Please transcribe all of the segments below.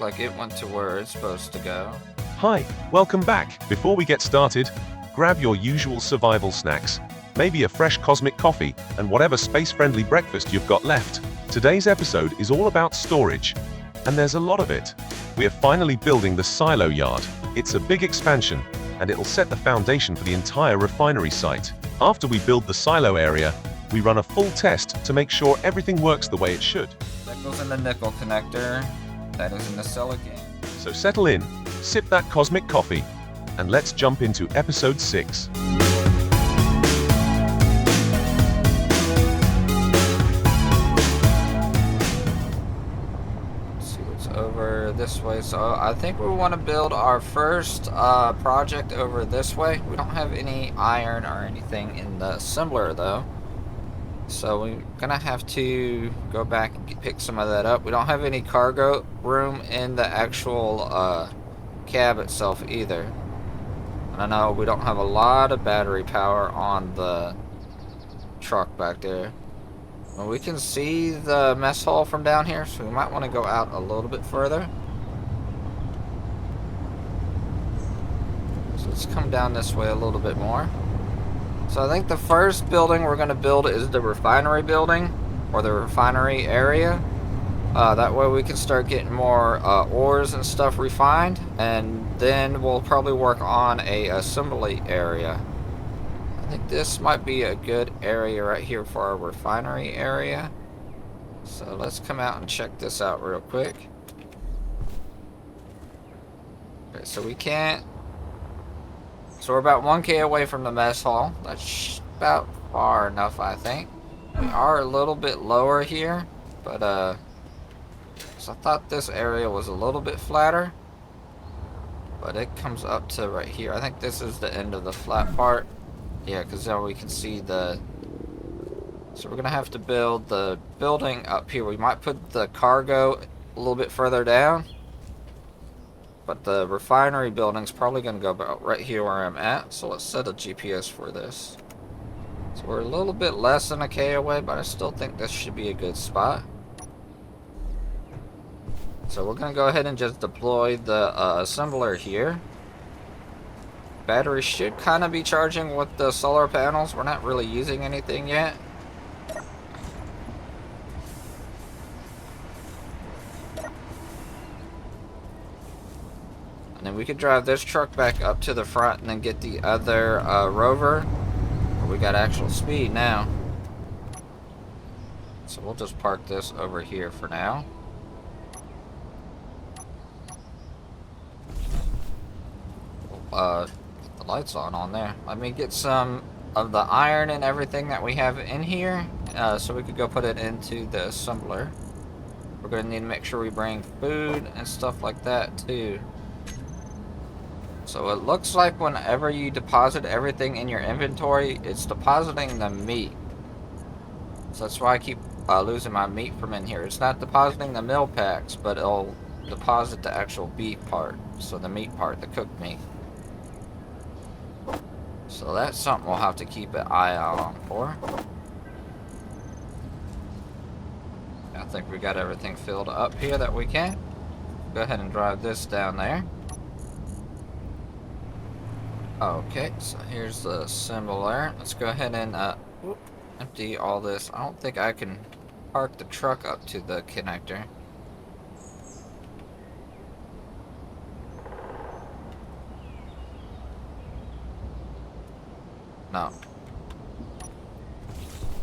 like it went to where it's supposed to go. Hi, welcome back. Before we get started, grab your usual survival snacks, maybe a fresh cosmic coffee, and whatever space-friendly breakfast you've got left. Today's episode is all about storage, and there's a lot of it. We are finally building the silo yard. It's a big expansion, and it'll set the foundation for the entire refinery site. After we build the silo area, we run a full test to make sure everything works the way it should. That goes in the nickel connector. That is in the silicon. So settle in, sip that cosmic coffee, and let's jump into episode 6. Over this way, so I think we want to build our first project over this way. We don't have any iron or anything in the assembler though, so we're gonna have to go back and pick some of that up. We don't have any cargo room in the actual cab itself either, and I know we don't have a lot of battery power on the truck back there. Well, we can see the mess hall from down here, so we might want to go out a little bit further. So let's come down this way a little bit more. So I think the first building we're going to build is the refinery building, or the refinery area. That way we can start getting more ores and stuff refined, and then we'll probably work on a assembly area. I think this might be a good area right here for our refinery area. So let's come out and check this out real quick. Okay, so we can't. So we're about 1K away from the mess hall. That's about far enough, I think. We are a little bit lower here, but so I thought this area was a little bit flatter, but it comes up to right here. I think this is the end of the flat part. Yeah, because now we can see the... So we're going to have to build the building up here. We might put the cargo a little bit further down, but the refinery building's probably going to go about right here where I'm at. So let's set a GPS for this. So we're a little bit less than a K away, but I still think this should be a good spot. So we're going to go ahead and just deploy the assembler here. Battery should kind of be charging with the solar panels. We're not really using anything yet. And then we could drive this truck back up to the front and then get the other rover. We got actual speed now. So we'll just park this over here for now. The lights on there. Let me get some of the iron and everything that we have in here, so we could go put it into the assembler. We're going to need to make sure we bring food and stuff like that too. So it looks like whenever you deposit everything in your inventory, it's depositing the meat. So that's why I keep losing my meat from in here. It's not depositing the meal packs, but it'll deposit the actual beef part. So the meat part, the cooked meat. So that's something we'll have to keep an eye out on for. I think we got everything filled up here that we can. Go ahead and drive this down there. Okay, so here's the assembler. Let's go ahead and empty all this. I don't think I can park the truck up to the connector. No.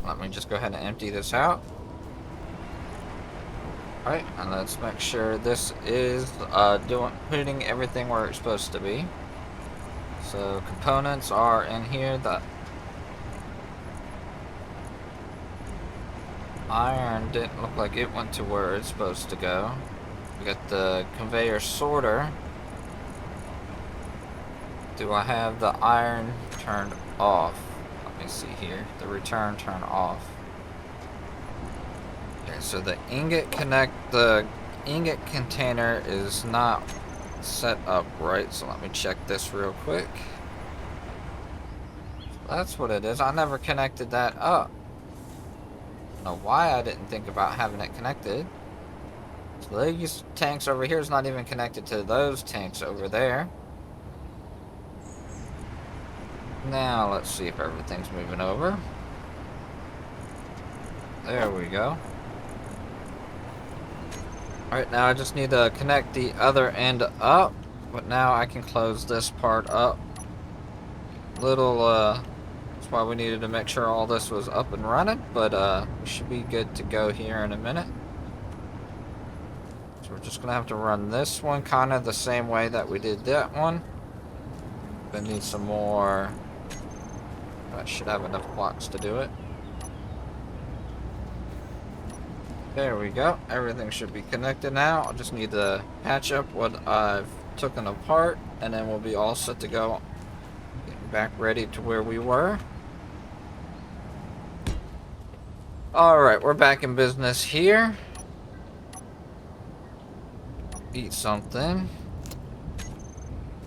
Let me just go ahead and empty this out. Alright, and let's make sure this is putting everything where it's supposed to be. So components are in here. The iron didn't look like it went to where it's supposed to go. We got the conveyor sorter. Do I have the iron turned off? Let me see here. The return turn off. Okay, so the ingot container is not set up right, so let me check this real quick. That's what it is. I never connected that up. I don't know why I didn't think about having it connected. So these tanks over here is not even connected to those tanks over there. Now let's see if everything's moving over. There we go. Alright, now I just need to connect the other end up. But now I can close this part up. That's why we needed to make sure all this was up and running. But we should be good to go here in a minute. So we're just gonna have to run this one kind of the same way that we did that one. Gonna need some more. I should have enough blocks to do it. There we go. Everything should be connected now. I just need to patch up what I've taken apart, and then we'll be all set to go. Getting back ready to where we were. Alright, we're back in business here. Eat something.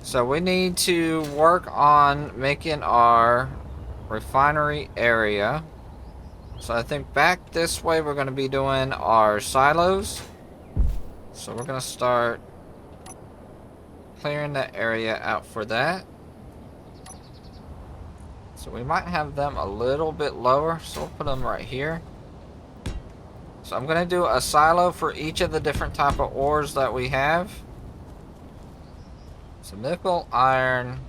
So we need to work on making our refinery area. So I think back this way we're going to be doing our silos. So we're going to start clearing the area out for that. So we might have them a little bit lower, so we'll put them right here. So I'm going to do a silo for each of the different type of ores that we have. So nickel, iron,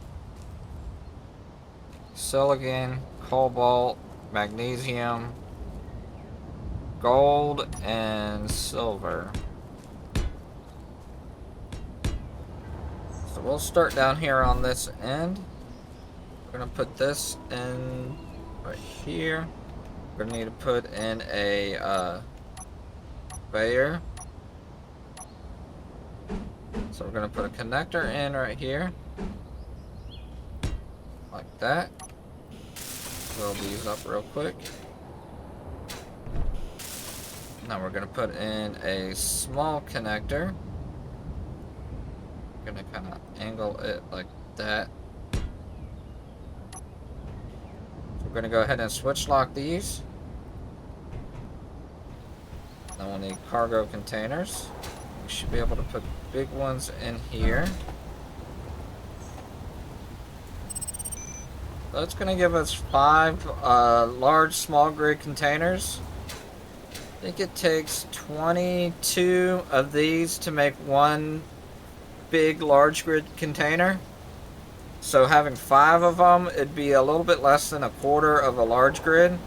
silicon, cobalt, magnesium, gold, and silver. So we'll start down here on this end. We're going to put this in right here. We're going to need to put in a conveyor. So we're going to put a connector in right here. Like that. Fill these up real quick. Now we're going to put in a small connector. We're going to kind of angle it like that. So we're going to go ahead and switch lock these. Then we'll need cargo containers. We should be able to put big ones in here. That's going to give us 5 large small grid containers. I think it takes 22 of these to make one big large grid container. So having 5 of them, it'd be a little bit less than a quarter of a large grid.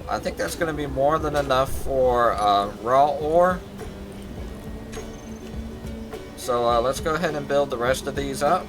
I think that's going to be more than enough for raw ore. So let's go ahead and build the rest of these up.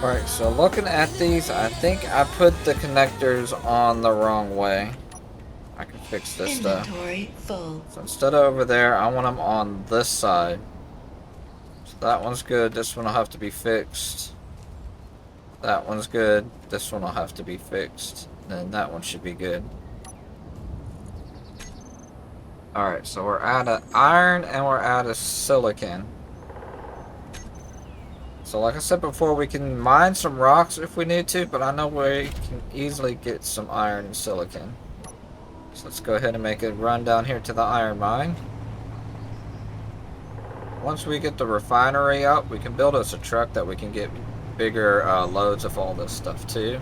Alright, so looking at these, I think I put the connectors on the wrong way. I can fix this stuff. Inventory full. So instead of over there, I want them on this side. So that one's good. This one will have to be fixed. That one's good. This one will have to be fixed. Then that one should be good. Alright, so we're out of iron and we're out of silicon. So like I said before, we can mine some rocks if we need to, but I know we can easily get some iron and silicon. So let's go ahead and make a run down here to the iron mine. Once we get the refinery up, we can build us a truck that we can get bigger loads of all this stuff too.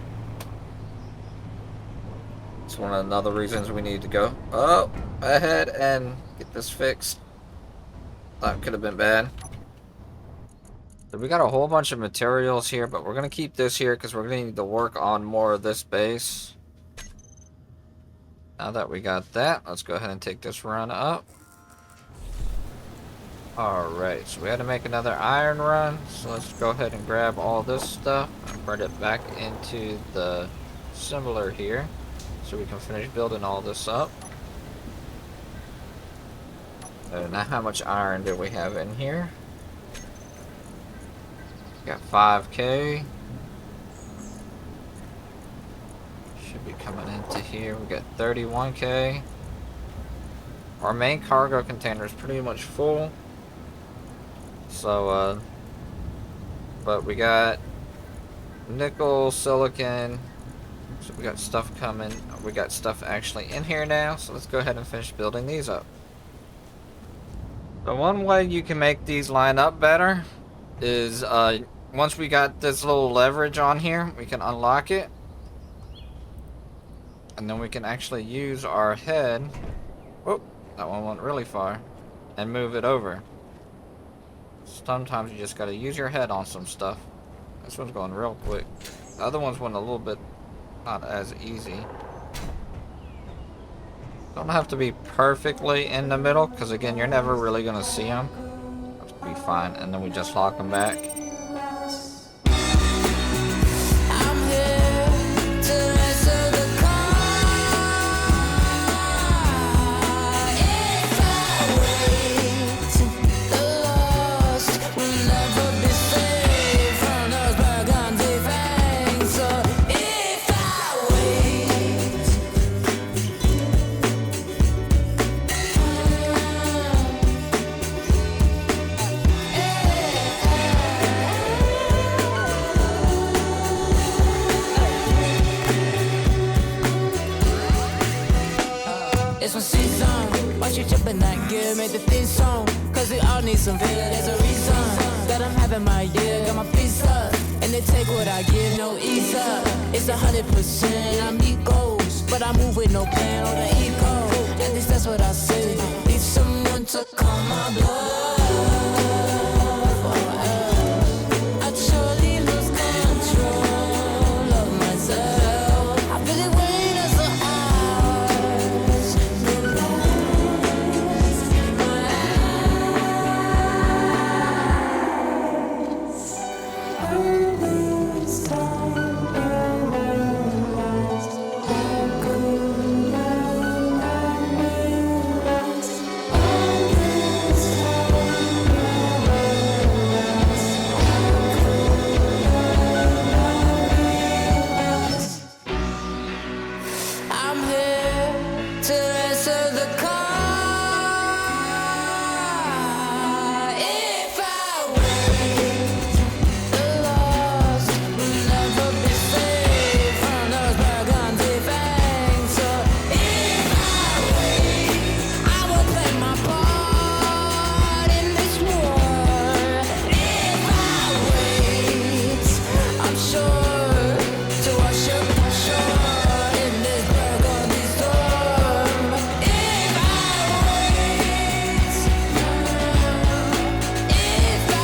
It's one of another reasons we need to go ahead and get this fixed. That could have been bad. So we got a whole bunch of materials here, but we're going to keep this here because we're going to need to work on more of this base. Now that we got that, let's go ahead and take this run up. Alright, so we had to make another iron run, so let's go ahead and grab all this stuff and put it back into the assembler here so we can finish building all this up. Now how much iron do we have in here? Got 5K. Should be coming into here. We got 31K. Our main cargo container is pretty much full. So, but we got nickel, silicon. So we got stuff coming. We got stuff actually in here now. So let's go ahead and finish building these up. The one way you can make these line up better is, once we got this little leverage on here, we can unlock it. And then we can actually use our head. Whoop, that one went really far. And move it over. Sometimes you just gotta use your head on some stuff. This one's going real quick. The other ones went a little bit not as easy. Don't have to be perfectly in the middle, because again, you're never really gonna see them. Have to be fine, and then we just lock them back. It's my season. Watch you jumping that gear, make the theme song. Cause we all need some fear, there's a reason that I'm having my year. Got my feet up, and they take what I give, no ease up. It's 100%, I meet goals, but I move with no plan or the ego. At least that's what I say. Need someone to calm my blood. I truly lose control of myself. I really wait as the hours I'm here to answer the call. If I wait, the lost will never be safe from those burgundy fangs. So if I wait, I will play my part in this war. If I wait, I'm sure to wash up my shore in this burgundy storm. If I wait, if I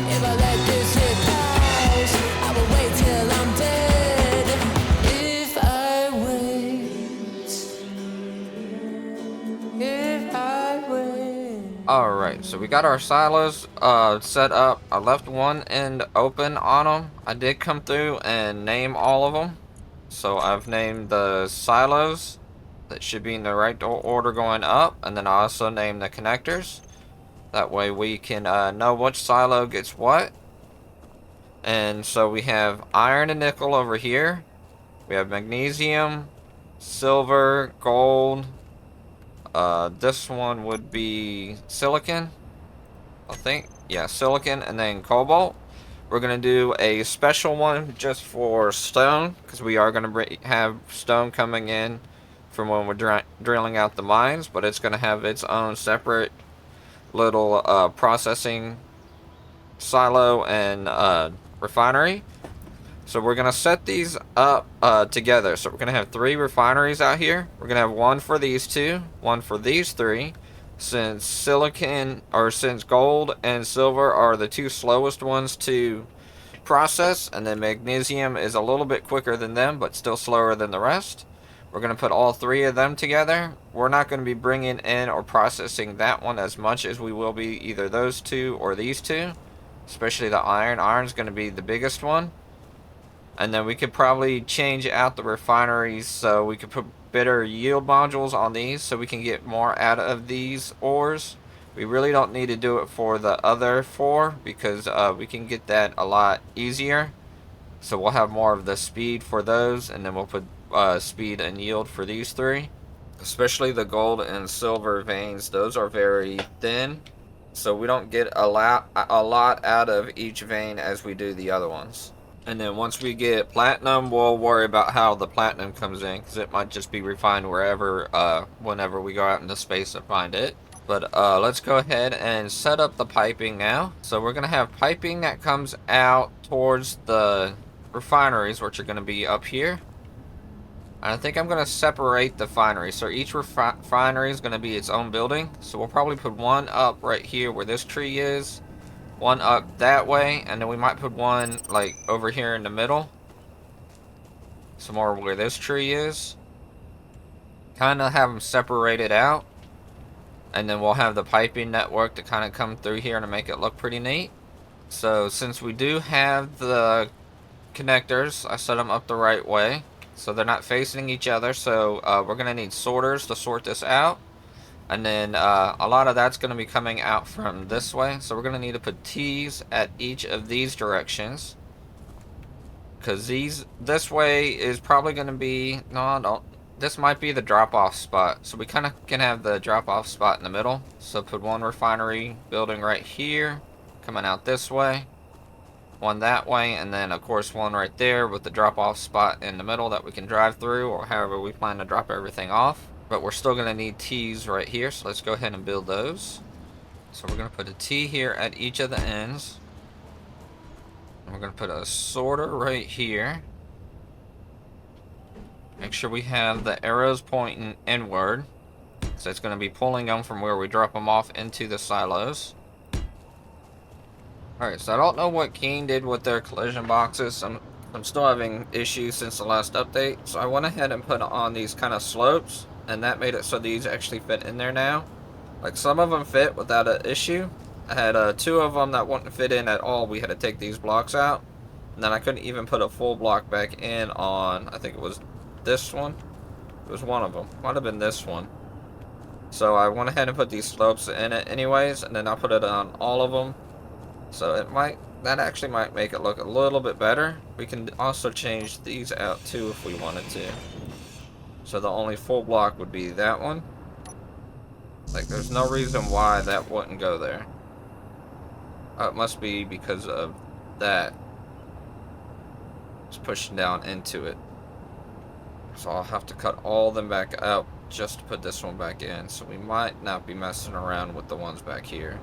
if I let this hit pass, I will wait till I'm dead. If I wait, if I wait. Alright, so we got our silos set up. I left one end open on them. I did come through and name all of them. So I've named the silos. That should be in the right order going up. And then I also named the connectors. That way we can know which silo gets what. And so we have iron and nickel over here. We have magnesium, silver, gold. This one would be silicon, I think. Yeah, silicon, and then cobalt. We're going to do a special one just for stone, because we are going to have stone coming in from when we're drilling out the mines, but it's going to have its own separate little processing silo and refinery. So we're going to set these up together. So we're going to have 3 refineries out here. We're going to have one for these 2, one for these 3. Since since gold and silver are the 2 slowest ones to process, and then magnesium is a little bit quicker than them, but still slower than the rest. We're going to put all three of them together. We're not going to be bringing in or processing that one as much as we will be either those two or these two, especially the iron. Iron's going to be the biggest one. And then we could probably change out the refineries, so we could put better yield modules on these so we can get more out of these ores. We really don't need to do it for the other four because we can get that a lot easier. So we'll have more of the speed for those, and then we'll put speed and yield for these three. Especially the gold and silver veins, those are very thin, so we don't get a lot out of each vein as we do the other ones. And then once we get platinum, we'll worry about how the platinum comes in, because it might just be refined wherever, whenever we go out into space and find it. But let's go ahead and set up the piping now. So we're going to have piping that comes out towards the refineries, which are going to be up here. And I think I'm going to separate the refineries. So each refinery is going to be its own building. So we'll probably put one up right here where this tree is. One up that way. And then we might put one like over here in the middle. Some more where this tree is. Kind of have them separated out. And then we'll have the piping network to kind of come through here to make it look pretty neat. So since we do have the connectors, I set them up the right way. So they're not facing each other. So we're going to need sorters to sort this out. And then a lot of that's going to be coming out from this way. So we're going to need to put T's at each of these directions. Because this way is probably going to be... No, don't. This might be the drop-off spot. So we kind of can have the drop-off spot in the middle. So put one refinery building right here. Coming out this way. One that way. And then, of course, one right there with the drop-off spot in the middle that we can drive through. Or however we plan to drop everything off. But we're still going to need T's right here. So let's go ahead and build those. So we're going to put a T here at each of the ends. And we're going to put a sorter right here. Make sure we have the arrows pointing inward. So it's going to be pulling them from where we drop them off into the silos. Alright, so I don't know what Keen did with their collision boxes. I'm still having issues since the last update. So I went ahead and put on these kind of slopes. And that made it so these actually fit in there now. Like some of them fit without an issue. I had two of them that wouldn't fit in at all. We had to take these blocks out. And then I couldn't even put a full block back in on, I think it was this one. It was one of them. Might have been this one. So I went ahead and put these slopes in it anyways, and then I put it on all of them. So that actually might make it look a little bit better. We can also change these out too if we wanted to. So the only full block would be that one. Like there's no reason why that wouldn't go there. It must be because of that. It's pushing down into it. So I'll have to cut all them back out just to put this one back in. So we might not be messing around with the ones back here.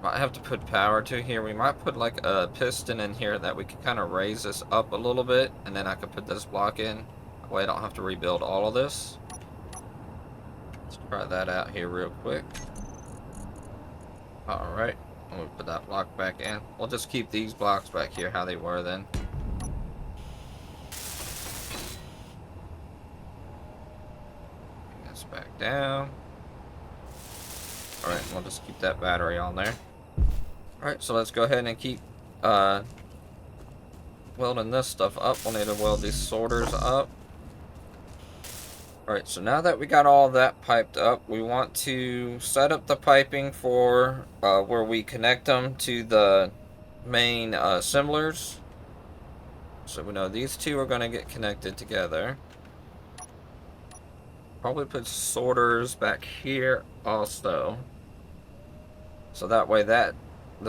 Might have to put power to here. We might put like a piston in here that we can kind of raise this up a little bit. And then I can put this block in. That way I don't have to rebuild all of this. Let's try that out here real quick. Alright. We'll put that block back in. We'll just keep these blocks back here how they were then. Back down. Alright, we'll just keep that battery on there. Alright, so let's go ahead and keep welding this stuff up. We'll need to weld these sorters up. Alright, so now that we got all that piped up, we want to set up the piping for where we connect them to the main assemblers. So we know these two are going to get connected together. Probably put sorters back here also. So that way the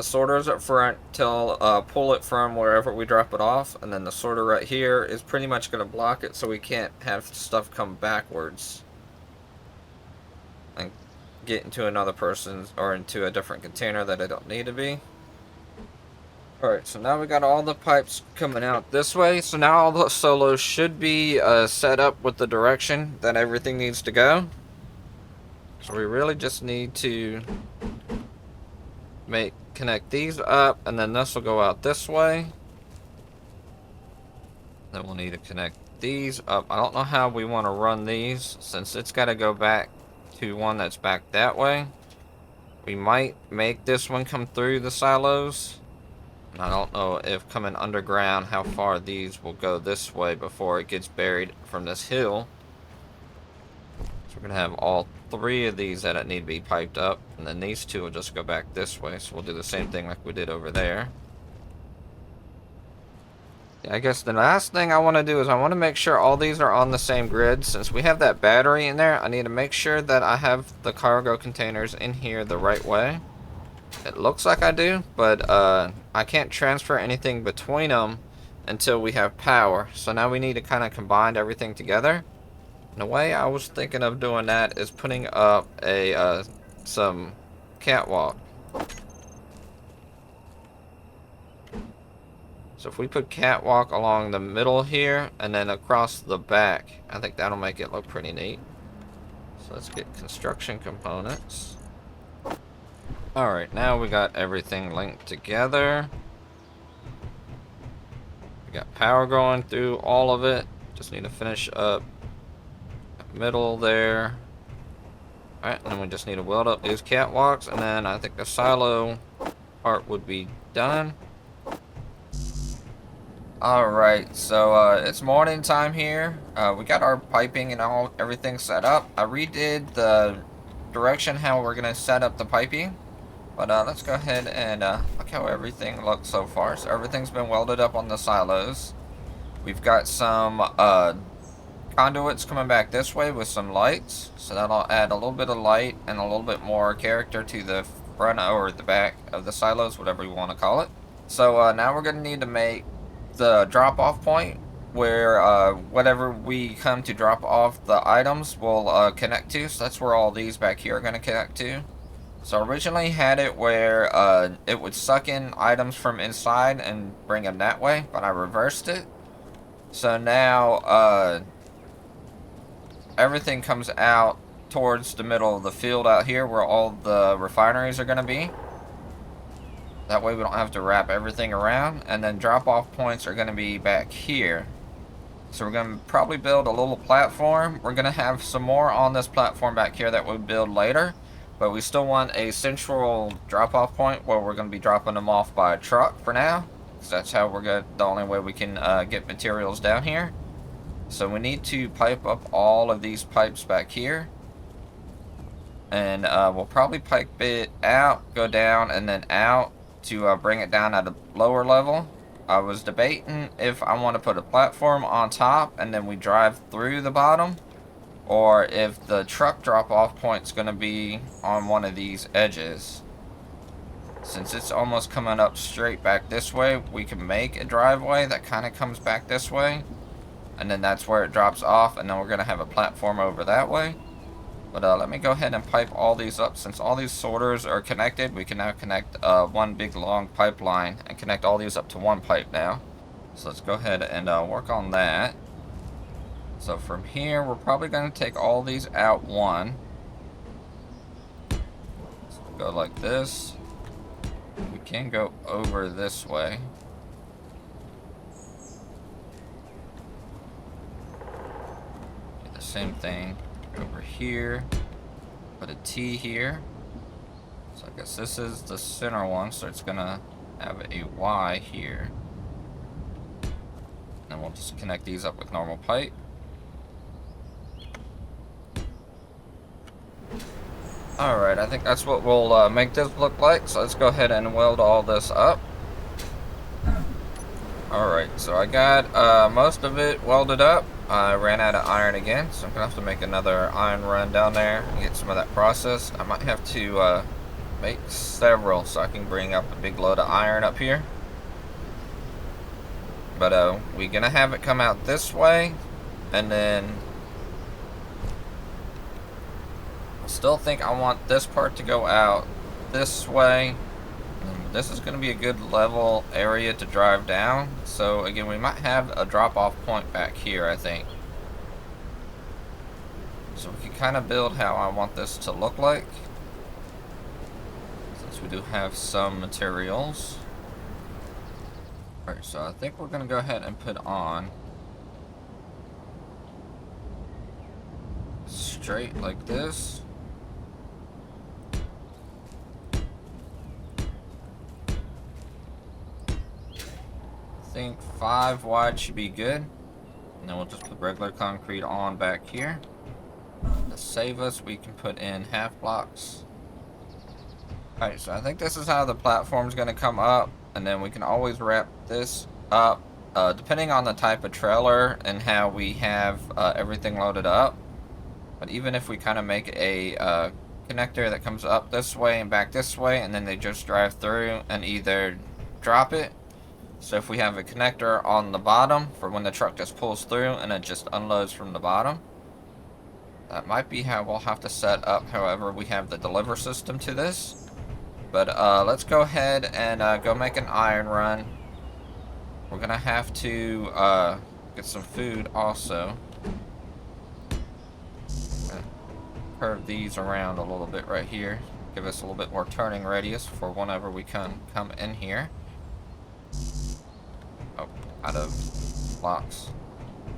sorters up front pull it from wherever we drop it off, and then the sorter right here is pretty much going to block it so we can't have stuff come backwards and get into another person's or into a different container that it don't need to be. Alright, so now we got all the pipes coming out this way. So now all the solos should be set up with the direction that everything needs to go. So we really just need to make connect these up, and then this will go out this way. Then we'll need to connect these up. I don't know how we want to run these, since it's got to go back to one that's back that way. We might make this one come through the silos. And I don't know if coming underground, how far these will go this way before it gets buried from this hill. So we're going to have all 3 of these that need to be piped up. And then these 2 will just go back this way. So we'll do the same thing like we did over there. I guess the last thing I want to do is I want to make sure all these are on the same grid. Since we have that battery in there, I need to make sure that I have the cargo containers in here the right way. It looks like I do, but I can't transfer anything between them until we have power. So now we need to kind of combine everything together. And the way I was thinking of doing that is putting up a some catwalk. So if we put catwalk along the middle here and then across the back, I think that'll make it look pretty neat. So let's get construction components. Alright, now we got everything linked together. We got power going through all of it. Just need to finish up the middle there. Alright, and then we just need to weld up these catwalks, and then I think the silo part would be done. Alright, so it's morning time here. We got our piping and everything set up. I redid the direction how we're gonna set up the piping. But let's go ahead and look how everything looks so far. So everything's been welded up on the silos. We've got some conduits coming back this way with some lights. So that'll add a little bit of light and a little bit more character to the front or the back of the silos, whatever you want to call it. So now we're going to need to make the drop-off point where whatever we come to drop off the items will connect to. So that's where all these back here are going to connect to. So originally had it where it would suck in items from inside and bring them that way, but I reversed it. So now everything comes out towards the middle of the field out here where all the refineries are going to be. That way we don't have to wrap everything around. And then drop-off points are going to be back here. So we're going to probably build a little platform. We're going to have some more on this platform back here that we'll build later. But we still want a central drop-off point where we're going to be dropping them off by truck for now. Because that's how the only way we can get materials down here. So we need to pipe up all of these pipes back here. And we'll probably pipe it out, go down, and then out to bring it down at a lower level. I was debating if I want to put a platform on top and then we drive through the bottom, or if the truck drop-off point is going to be on one of these edges. Since it's almost coming up straight back this way, we can make a driveway that kind of comes back this way, and then that's where it drops off, and then we're going to have a platform over that way. But let me go ahead and pipe all these up. Since all these sorters are connected, we can now connect one big long pipeline and connect all these up to one pipe now. So let's go ahead and work on that. So from here, we're probably going to take all these out one. So we'll go like this. We can go over this way. Do the same thing over here. Put a T here. So I guess this is the center one, so it's gonna have a Y here. And we'll just connect these up with normal pipe. Alright, I think that's what we'll make this look like. So let's go ahead and weld all this up. Alright, so I got most of it welded up. I ran out of iron again, so I'm going to have to make another iron run down there and get some of that processed. I might have to make several so I can bring up a big load of iron up here. But we're going to have it come out this way, and then I still think I want this part to go out this way. And this is going to be a good level area to drive down. So again, we might have a drop-off point back here, I think. So we can kind of build how I want this to look like. Since we do have some materials. Alright, so I think we're gonna go ahead and put on straight like this. I think 5 wide should be good. And then we'll just put regular concrete on back here. To save us, we can put in half blocks. Alright, so I think this is how the platform's gonna come up. And then we can always wrap this up, depending on the type of trailer and how we have everything loaded up. But even if we kind of make a connector that comes up this way and back this way, and then they just drive through and either drop it. So if we have a connector on the bottom for when the truck just pulls through and it just unloads from the bottom, that might be how we'll have to set up however we have the deliver system to this. But let's go ahead and go make an iron run. We're gonna have to get some food also. Curve these around a little bit right here. Give us a little bit more turning radius for whenever we come in here. Oh, out of blocks.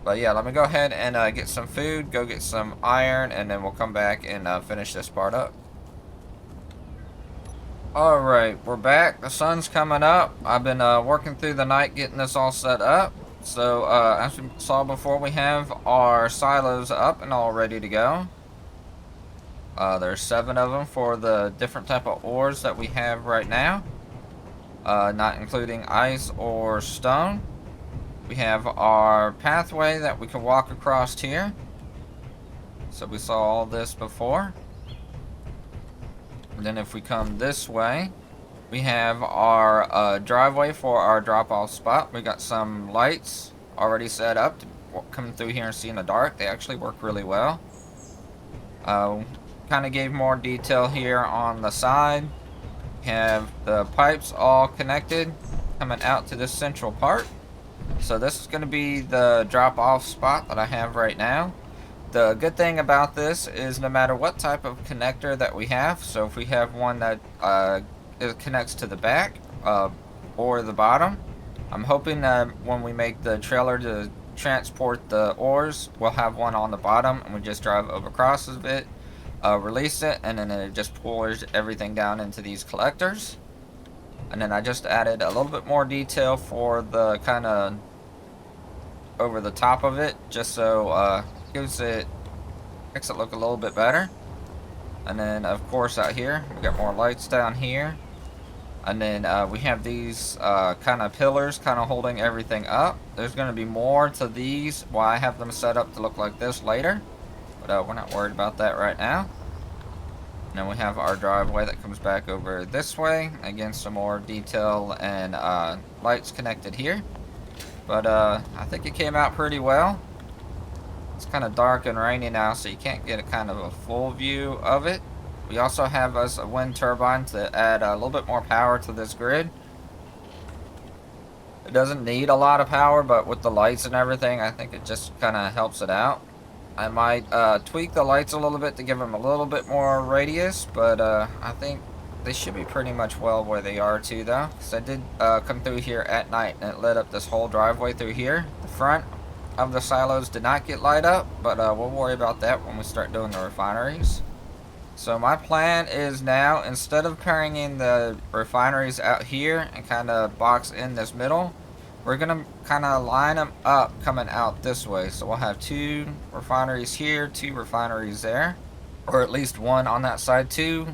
But yeah, let me go ahead and get some food, go get some iron, and then we'll come back and finish this part up. Alright, we're back. The sun's coming up. I've been working through the night getting this all set up. So, as we saw before, we have our silos up and all ready to go. There's 7 of them for the different type of ores that we have right now. Not including ice or stone. We have our pathway that we can walk across here. So we saw all this before. And then if we come this way, we have our driveway for our drop-off spot. We got some lights already set up to come through here and see in the dark. They actually work really well. Kind of gave more detail here on the side. We have the pipes all connected coming out to this central part. So this is going to be the drop-off spot that I have right now. The good thing about this is no matter what type of connector that we have, so if we have one that it connects to the back or the bottom, I'm hoping that when we make the trailer to transport the ores, we'll have one on the bottom and we just drive over across of it, release it, and then it just pours everything down into these collectors. And then I just added a little bit more detail for the kind of over the top of it, just so makes it look a little bit better. And then of course out here we got more lights down here, and then we have these kind of pillars kind of holding everything up. There's going to be more to these while I have them set up to look like this later, but we're not worried about that right now. And then we have our driveway that comes back over this way. Again, some more detail and lights connected here. But I think it came out pretty well. It's kind of dark and rainy now, so you can't get a kind of a full view of it. We also have us a wind turbine to add a little bit more power to this grid. It doesn't need a lot of power, but with the lights and everything, I think it just kind of helps it out. I might tweak the lights a little bit to give them a little bit more radius, but I think they should be pretty much well where they are too, though. Because I did come through here at night, and it lit up this whole driveway through here. The front of the silos did not get light up, but we'll worry about that when we start doing the refineries. So my plan is now, instead of carrying the refineries out here and kind of box in this middle, we're going to kind of line them up coming out this way. So we'll have 2 refineries here, 2 refineries there, or at least 1 on that side, 2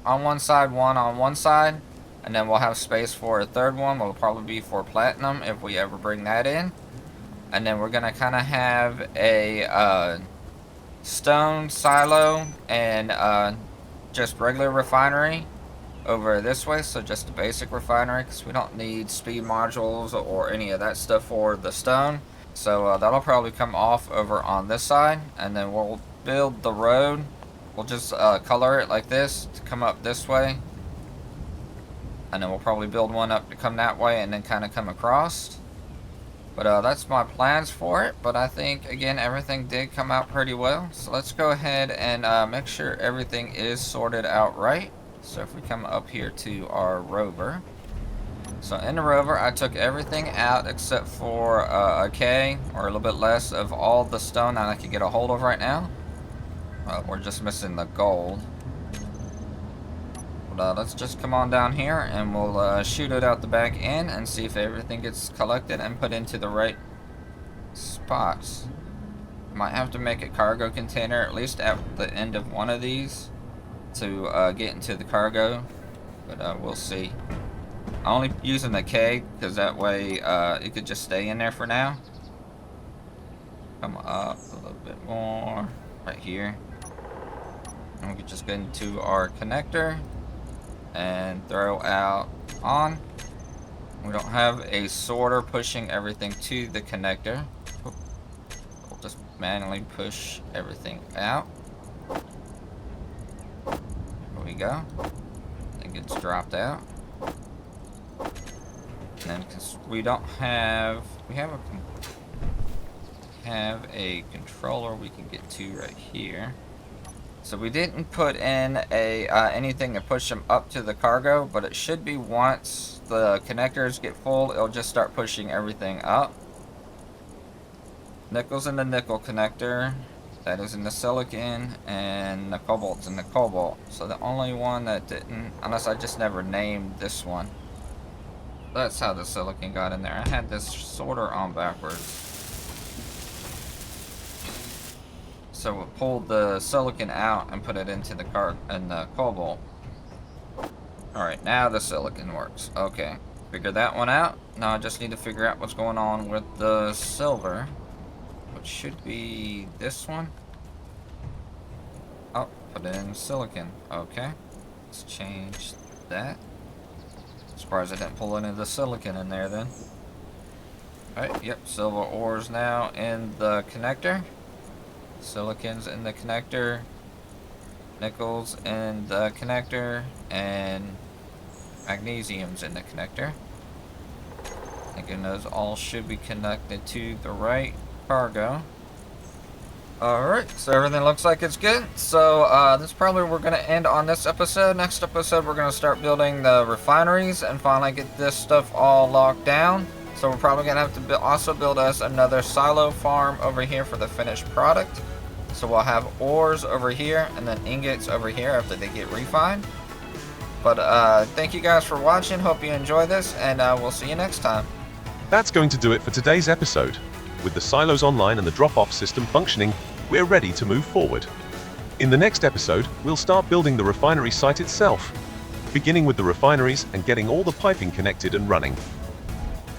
on one side, 1 on one side, and then we'll have space for a third one. Will probably be for platinum if we ever bring that in. And then we're going to kind of have a stone silo and just regular refinery over this way. So just a basic refinery, because we don't need speed modules or any of that stuff for the stone. So that'll probably come off over on this side. And then we'll build the road. We'll just color it like this to come up this way. And then we'll probably build one up to come that way and then kind of come across. But that's my plans for it. But I think, again, everything did come out pretty well. So let's go ahead and make sure everything is sorted out right. So if we come up here to our rover. So in the rover, I took everything out except for a K, or a little bit less, of all the stone that I could get a hold of right now. We're just missing the gold. But let's just come on down here and we'll shoot it out the back end and see if everything gets collected and put into the right spots. Might have to make a cargo container at least at the end of one of these to get into the cargo, but we'll see. I'm only using the K because that way it could just stay in there for now. Come up a little bit more right here, and we can just get into our connector and throw out on. We don't have a sorter pushing everything to the connector. We'll just manually push everything out. There we go. It gets dropped out. And then, because we don't have, we have a controller we can get to right here. So we didn't put in a anything to push them up to the cargo, but it should be once the connectors get full, it'll just start pushing everything up. Nickel's in the nickel connector, that is in the silicon, and the cobalt's in the cobalt. So the only one that didn't, unless I just never named this one. That's how the silicon got in there. I had this sorter on backwards. So we pulled the silicon out and put it into the cobalt. Alright, now the silicon works. Okay, figured that one out. Now I just need to figure out what's going on with the silver, which should be this one. Oh, put it in silicon. Okay, let's change that. Surprised I didn't pull any of the silicon in there then. Alright, yep, silver ores now in the connector. Silicon's in the connector. Nickel's in the connector. And magnesium's in the connector. Thinking those all should be connected to the right cargo. Alright, so everything looks like it's good. So that's probably where we're going to end on this episode. Next episode we're going to start building the refineries and finally get this stuff all locked down. So we're probably going to have to also build us another silo farm over here for the finished product. So we'll have ores over here and then ingots over here after they get refined. But thank you guys for watching. Hope you enjoy this, and we'll see you next time. That's going to do it for today's episode. With the silos online and the drop-off system functioning, we're ready to move forward. In the next episode, we'll start building the refinery site itself, beginning with the refineries and getting all the piping connected and running.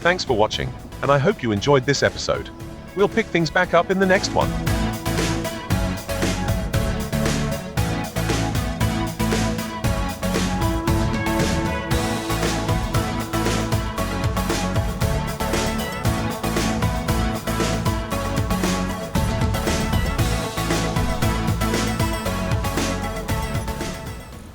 Thanks for watching, and I hope you enjoyed this episode. We'll pick things back up in the next one.